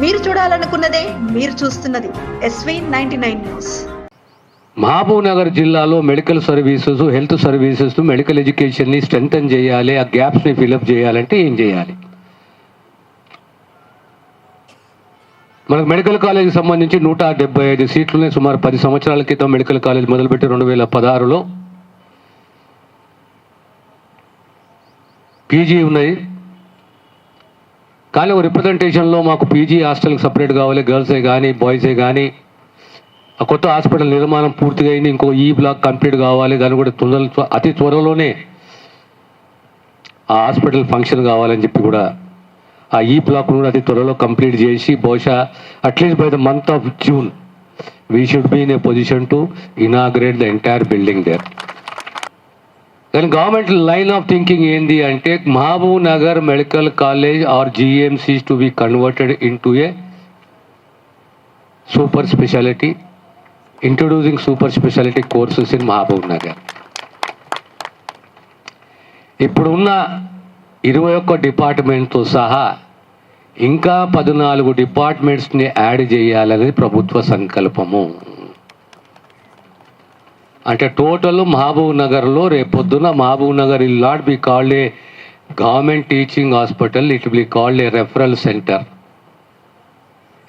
మీరు చూడాలనుకున్నదే మీరు చూస్తున్నది SV99 న్యూస్. మహబూబ్ నగర్ జిల్లాలో medical services, health services, medical ఎడ్యుకేషన్ని స్ట్రెంథన్ చేయాలి, ఆ గ్యాప్స్ని ఫిలప్ చేయాలంటే ఏం చేయాలి? మనకు మెడికల్ కాలేజీకి సంబంధించి 175 సీట్లున్నాయి. సుమారు 10 సంవత్సరాల క్రితం మెడికల్ కాలేజ్ మొదలుపెట్టి 2016లో పీజీ ఉన్నాయి. కానీ ఒక రిప్రజెంటేషన్లో మాకు పీజీ హాస్టల్కి సపరేట్ కావాలి, గర్ల్సే కానీ బాయ్సే కానీ. ఆ కొత్త హాస్పిటల్ నిర్మాణం పూర్తిగా అయింది, ఇంకో ఈ బ్లాక్ కంప్లీట్ కావాలి, దాన్ని కూడా అతి త్వరలోనే ఆ హాస్పిటల్ ఫంక్షన్ కావాలని చెప్పి కూడా ఆ ఈ బ్లాక్ కూడా అతి త్వరలో కంప్లీట్ చేసి బహుశా at least by the month of June we should be in a position to inaugurate the entire building there. కానీ గవర్నమెంట్ లైన్ ఆఫ్ థింకింగ్ ఏంది అంటే Mahabub Nagar medical college are GMCs to be converted into a super speciality, introducing super speciality courses in Mahabub Nagar. ఇప్పుడున్న 21 డిపార్ట్మెంట్తో సహా ఇంకా 14 డిపార్ట్మెంట్స్ని add చేయాలనేది ప్రభుత్వ సంకల్పము. అంటే టోటల్ మహబూబ్ నగర్లో రేపొద్దున Mahabubnagar will not be called a government teaching hospital, it will be called a referral centre.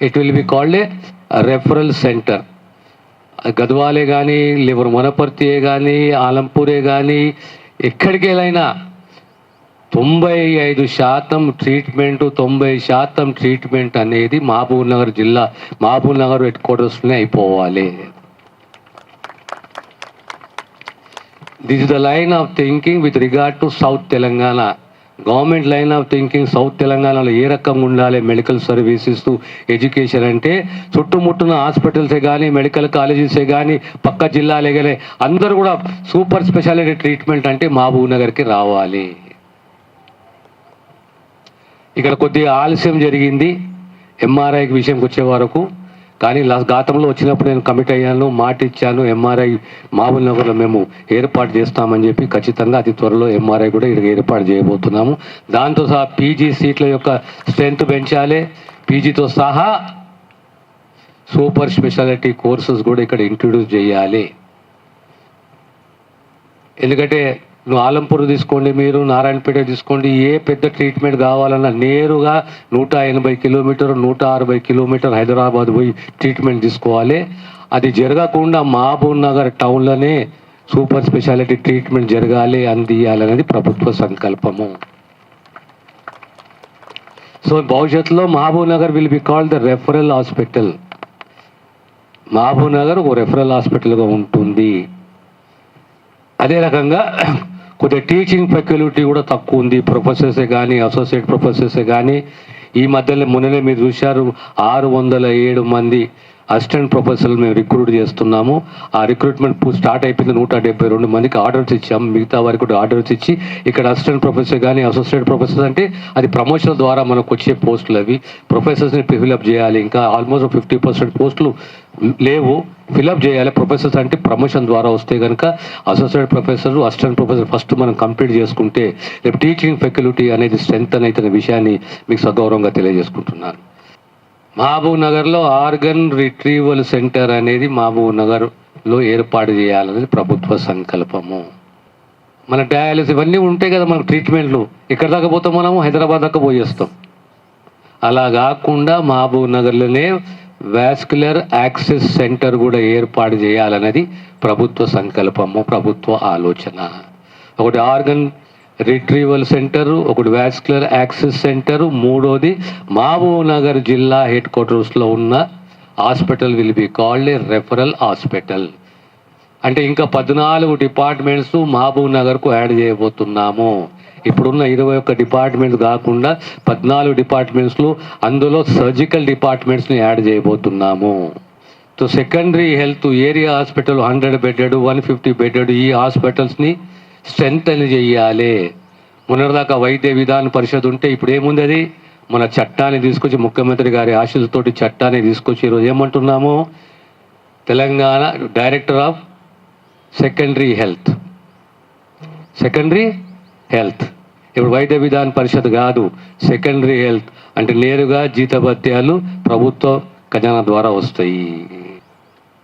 It will be called a referral centre. గద్వాలే కానీ, లేవర్ వనపర్తియే కానీ, ఆలంపూరే కానీ, ఎక్కడికి వెళ్ళైనా 95% ట్రీట్మెంట్, 90% ట్రీట్మెంట్ అనేది మహబూబ్ నగర్ జిల్లా, మహబూబ్ నగర్ హెడ్ క్వార్టర్స్లోనే అయిపోవాలి. This is the line of thinking with regard to south Telangana. Government line of thinking south తెలంగాణలో ఏ రకంగా ఉండాలి మెడికల్ సర్వీసెస్, ఎడ్యుకేషన్ అంటే చుట్టుముట్టున్న హాస్పిటల్సే కానీ, మెడికల్ కాలేజెసే కానీ, పక్క జిల్లాలే కానీ అందరూ కూడా సూపర్ స్పెషాలిటీ ట్రీట్మెంట్ అంటే మహబూబ్ నగర్కి రావాలి. ఇక్కడ కొద్దిగా ఆలస్యం జరిగింది ఎంఆర్ఐకి విషయంకి వచ్చే వరకు. కానీ గతంలో వచ్చినప్పుడు నేను కమిట్ అయ్యాను, మాట ఇచ్చాను, ఎంఆర్ఐ మహబూబ్ నగర్లో మేము ఏర్పాటు చేస్తామని చెప్పి. ఖచ్చితంగా అతి త్వరలో ఎంఆర్ఐ కూడా ఇక్కడ ఏర్పాటు చేయబోతున్నాము. దాంతో సహా పీజీ సీట్ల యొక్క స్ట్రెంత్ పెంచాలి, పీజీతో సహా సూపర్ స్పెషాలిటీ కోర్సెస్ కూడా ఇక్కడ ఇంట్రడ్యూస్ చేయాలి. ఎందుకంటే నువ్వు ఆలంపూర్ తీసుకోండి, మీరు నారాయణపేట తీసుకోండి, ఏ పెద్ద ట్రీట్మెంట్ కావాలన్నా నేరుగా 180 కిలోమీటర్ 160 కిలోమీటర్ హైదరాబాద్ పోయి ట్రీట్మెంట్ తీసుకోవాలి. అది జరగకుండా మహబూబ్ నగర్ టౌన్లోనే సూపర్ స్పెషాలిటీ ట్రీట్మెంట్ జరగాలి, అందియాలనేది ప్రభుత్వ సంకల్పము. సో భవిష్యత్తులో Mahabubnagar will be called the referral hospital. Mahabubnagar ఒక రెఫరల్ హాస్పిటల్గా ఉంటుంది. అదే రకంగా కొద్దిగా టీచింగ్ ఫ్యాకల్టీ కూడా తక్కువ ఉంది. ప్రొఫెసర్సే కానీ, అసోసియేట్ ప్రొఫెసర్సే కానీ. ఈ మధ్యలో మొన్ననే మీరు చూశారు 607 మంది అసిస్టెంట్ ప్రొఫెసర్లు మేము రిక్రూట్ చేస్తున్నాము. ఆ రిక్రూట్మెంట్ స్టార్ట్ అయిపోయింది. 172 మందికి ఆర్డర్స్ ఇచ్చాము. మిగతా వారికి కూడా ఆర్డర్స్ ఇచ్చి ఇక్కడ అసిస్టెంట్ ప్రొఫెసర్ కానీ, అసోసియేట్ ప్రొఫెసర్స్ అంటే అది ప్రమోషన్ ద్వారా మనకు వచ్చే పోస్టులు. అవి ప్రొఫెసర్స్ని ఫిలప్ చేయాలి. ఇంకా ఆల్మోస్ట్ 50% పోస్టులు లేవు, ఫిలప్ చేయాలి. ప్రొఫెసర్స్ అంటే ప్రమోషన్ ద్వారా వస్తే కనుక associate professor, assistant professor first మనం కంప్లీట్ చేసుకుంటే రేపు టీచింగ్ ఫ్యాకల్టీ అనేది స్ట్రెంత్ అవుతున్న విషయాన్ని మీకు సగౌరవంగా తెలియజేసుకుంటున్నాను. మహబూబ్ నగర్లో ఆర్గన్ రిట్రీవల్ సెంటర్ అనేది మహబూబ్ నగర్లో ఏర్పాటు చేయాలనేది ప్రభుత్వ సంకల్పము. మన డయాలిసిస్ ఇవన్నీ ఉంటాయి కదా మనకు ట్రీట్మెంట్లు. ఎక్కడ దాకా పోతాం మనము? హైదరాబాద్ దాకా పోయేస్తాం. అలా కాకుండా మహబూబ్ నగర్లోనే వాస్కులర్ యాక్సెస్ సెంటర్ కూడా ఏర్పాటు చేయాలన్నది ప్రభుత్వ సంకల్పము, ప్రభుత్వ ఆలోచన. ఒకటి ఆర్గన్ రిట్రీవల్ సెంటరు, ఒకటి వాస్కులర్ యాక్సెస్ సెంటరు, మూడోది మహబూబ్ నగర్ జిల్లా హెడ్ క్వార్టర్స్లో ఉన్న hospital will be called a referral hospital. అంటే ఇంకా 14 డిపార్ట్మెంట్స్ మహబూబ్ నగర్కు యాడ్ చేయబోతున్నాము. ఇప్పుడున్న 21 డిపార్ట్మెంట్స్ కాకుండా 14 డిపార్ట్మెంట్స్లో అందులో సర్జికల్ డిపార్ట్మెంట్స్ని యాడ్ చేయబోతున్నాము. So secondary health area hospital 100 bedded, 150 bedded ఈ హాస్పిటల్స్ని స్ట్రెంత్ అని చెయ్యాలి. మొన్నటిదాకా వైద్య విధాన పరిషత్ ఉంటే ఇప్పుడు ఏముంది? అది మన చట్టాన్ని తీసుకొచ్చి ముఖ్యమంత్రి గారి ఆశీస్సుతోటి చట్టాన్ని తీసుకొచ్చి ఈరోజు ఏమంటున్నాము? Telangana director of secondary health ఇప్పుడు వైద్య విధాన పరిషత్ కాదు, సెకండరీ హెల్త్ అంటే నేరుగా జీతభత్యాలు ప్రభుత్వ ఖజానా ద్వారా వస్తాయి.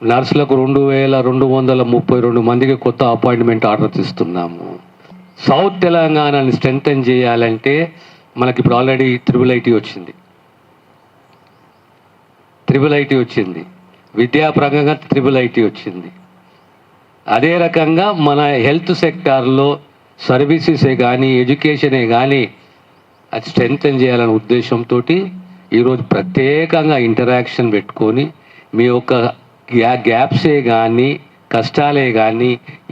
నర్సులకు 2232 మందికి కొత్త అపాయింట్మెంట్ ఆర్డర్స్ ఇస్తున్నాము. సౌత్ తెలంగాణని స్ట్రెంథెన్ చేయాలంటే మనకి ఇప్పుడు ఆల్రెడీ త్రిబుల్ ఐటీ వచ్చింది, విద్యాపరంగా త్రిబుల్ ఐటీ వచ్చింది. అదే రకంగా మన హెల్త్ సెక్టార్లో సర్వీసెసే కానీ ఎడ్యుకేషనే కానీ అది స్ట్రెంథెన్ చేయాలనే ఉద్దేశంతో ఈరోజు ప్రత్యేకంగా ఇంటరాక్షన్ పెట్టుకొని మీ యొక్క గ్యాప్సే కానీ కష్టాలే కానీ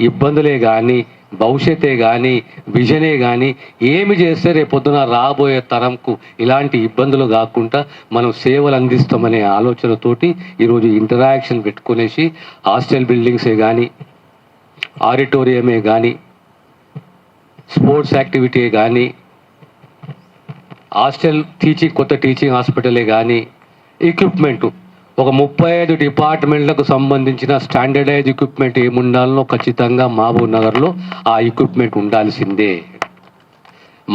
ఇబ్బందులే కానీ భవిష్యత్తే కానీ విజనే కానీ ఏమి చేస్తే రేపొద్దున రాబోయే తరంకు ఇలాంటి ఇబ్బందులు కాకుండా మనం సేవలు అందిస్తామనే ఆలోచనతోటి ఈరోజు ఇంటరాక్షన్ పెట్టుకునేసి హాస్టల్ బిల్డింగ్సే కానీ ఆడిటోరియమే కానీ స్పోర్ట్స్ యాక్టివిటీ కానీ హాస్టల్ కొత్త టీచింగ్ హాస్పిటలే కానీ ఎక్విప్మెంటు ఒక 35 డిపార్ట్మెంట్లకు సంబంధించిన స్టాండర్డైజ్ ఎక్విప్మెంట్ ఏముండాలనో ఖచ్చితంగా మహబూబ్ నగర్లో ఆ ఎక్విప్మెంట్ ఉండాల్సిందే.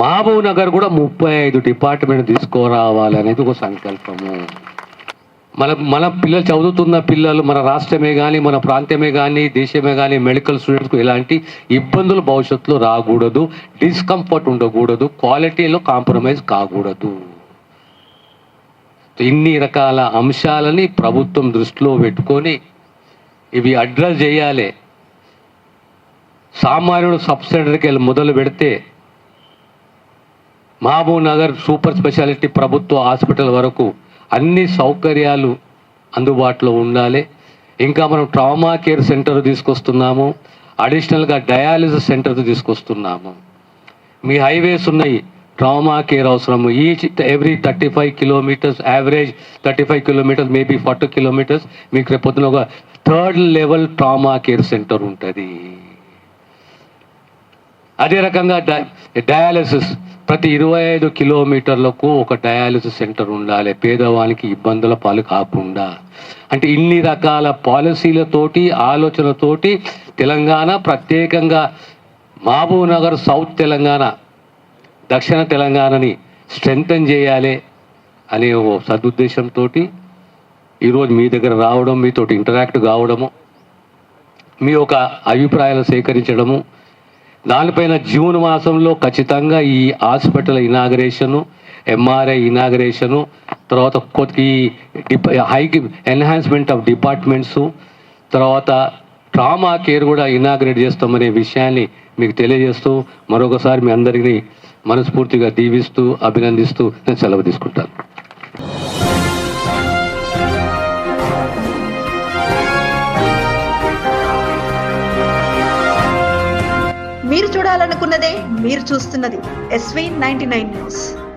మహబూబ్ నగర్ కూడా 35 డిపార్ట్మెంట్ తీసుకురావాలనేది ఒక సంకల్పము. మన పిల్లలు చదువుతున్న పిల్లలు మన రాష్ట్రమే కానీ మన ప్రాంతమే కానీ దేశమే కానీ మెడికల్ స్టూడెంట్స్కు ఎలాంటి ఇబ్బందులు భవిష్యత్తులో రాకూడదు, డిస్కంఫర్ట్ ఉండకూడదు, క్వాలిటీలో కాంప్రమైజ్ కాకూడదు. ఇన్ని రకాల అంశాలని ప్రభుత్వం దృష్టిలో పెట్టుకొని ఇవి అడ్రస్ చేయాలి. సామాన్యుడు సబ్సిడరీకి వెళ్ళి మొదలు పెడితే మహబూబ్ నగర్ సూపర్ స్పెషాలిటీ ప్రభుత్వ హాస్పిటల్ వరకు అన్ని సౌకర్యాలు అందుబాటులో ఉండాలి. ఇంకా మనం ట్రామా కేర్ సెంటర్ తీసుకొస్తున్నాము, అడిషనల్గా డయాలిసిస్ సెంటర్ తీసుకొస్తున్నాము. మీ హైవేస్ ఉన్నాయి, ట్రామా కేర్ అవసరము. Every 35 kilometres average 35 kilometres maybe 40 kilometres మీకు రేపొద్దున ఒక 3rd level trauma care centre ఉంటుంది. అదే రకంగా డయాలిసిస్ ప్రతి 25 కిలోమీటర్లకు ఒక డయాలిసిస్ సెంటర్ ఉండాలి, పేదవానికి ఇబ్బందుల పాలు కాకుండా. అంటే ఇన్ని రకాల పాలసీలతోటి ఆలోచనతోటి తెలంగాణ ప్రత్యేకంగా మహబూబ్ నగర్ సౌత్ తెలంగాణ దక్షిణ తెలంగాణని స్ట్రెంథెన్ చేయాలి అనే ఓ సదుద్దేశంతో ఈరోజు మీ దగ్గర రావడం, మీతోటి ఇంటరాక్ట్ కావడము, మీ యొక్క అభిప్రాయాలు సేకరించడము, దానిపైన జూన్ మాసంలో ఖచ్చితంగా ఈ హాస్పిటల్ ఇనాగరేషను, ఎంఆర్ఐ ఇనాగరేషను, తర్వాత కొత్త హై ఎన్హాన్స్మెంట్ ఆఫ్ డిపార్ట్మెంట్సు, తర్వాత ట్రామా కేర్ కూడా ఇనాగరేట్ చేస్తామనే విషయాన్ని మీకు తెలియజేస్తూ మరొకసారి మీ అందరినీ మనస్ఫూర్తిగా దీవిస్తూ అభినందిస్తూ నేను సెలవు తీసుకుంటాను. మీరు చూడాలనుకున్నదే మీరు చూస్తున్నది SV99 న్యూస్.